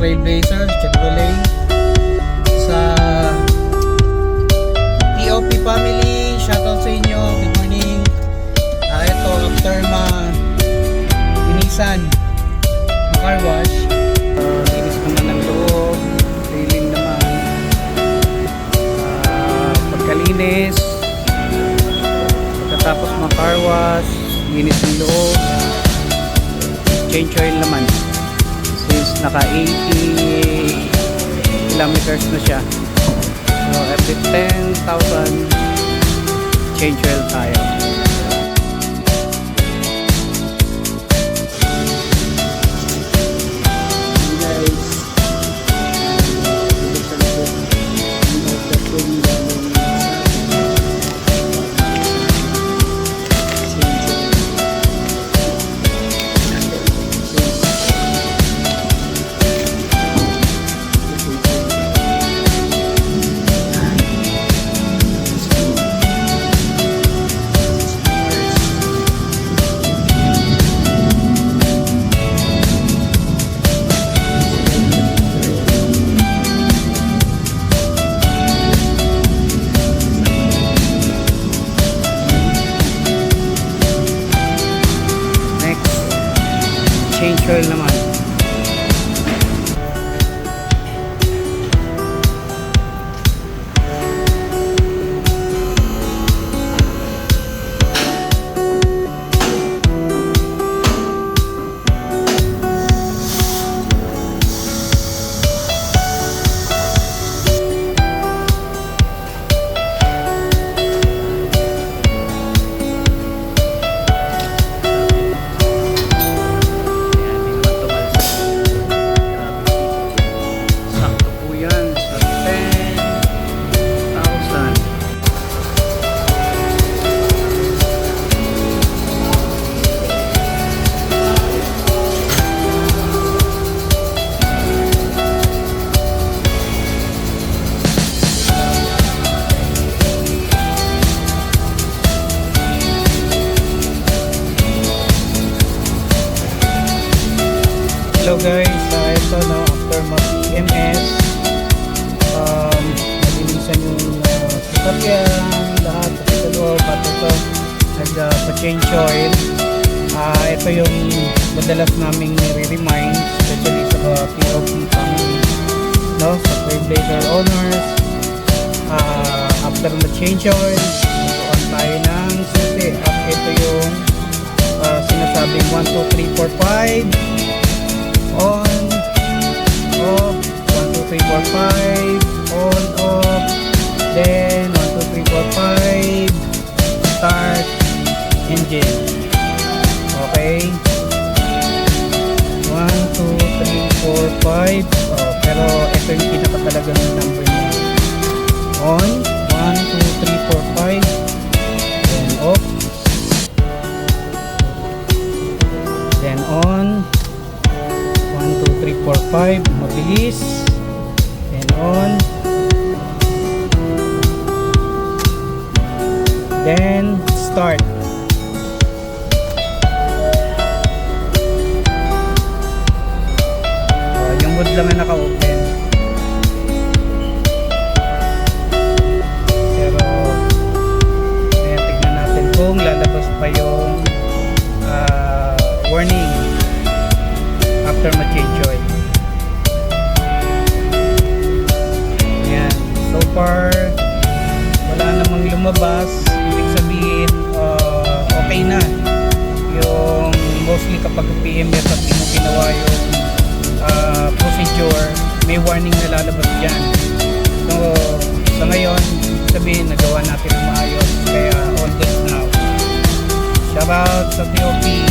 Trailblazer Chevrolet. Sa TOP family, shoutout sa inyo. Good morning. Ito after inisan car wash, linis naman ng loob, railing naman, pagkalinis, pagkatapos car wash, linis ng loob, change oil naman since naka 80 kilometers na siya, so every 10,000 change oil tayo. Change oil naman. Hello guys, ito na after mag-EMS, nalinisan yung sasakyan, lahat sa loob, at ito nagpa-change oil. Ito yung madalas naming nire-remind, especially sa POP family, no? Sa Trailblazer owners. After ma-change oil, tutuan tayo ng susi, at ito yung sinasabing 1, 2, 3, 4, 5 on, off, 1, 2, 3, 4, 5 on, off, then 1, 2, 3, 4, 5 start engine. Okay, 1, 2, 3, 4, 5. Pero ito yung pinakatalagang number niya. On, 1, 2, 3, 4, 5, then off, then on, 1, 2, 3, 4, 5, mabilis, then on, then start. Yung hood lang na naka-open, pero tignan natin kung lalabas pa yung warning after ma-change oil. Ayan, so far wala namang lumabas, ibig sabihin okay na. Yung mostly kapag PMS at di mo ginawa yung procedure, may warning na lalabas dyan. So sa ngayon, sabihin nagawa natin ng maayos, kaya all good now. Shout out sa POP.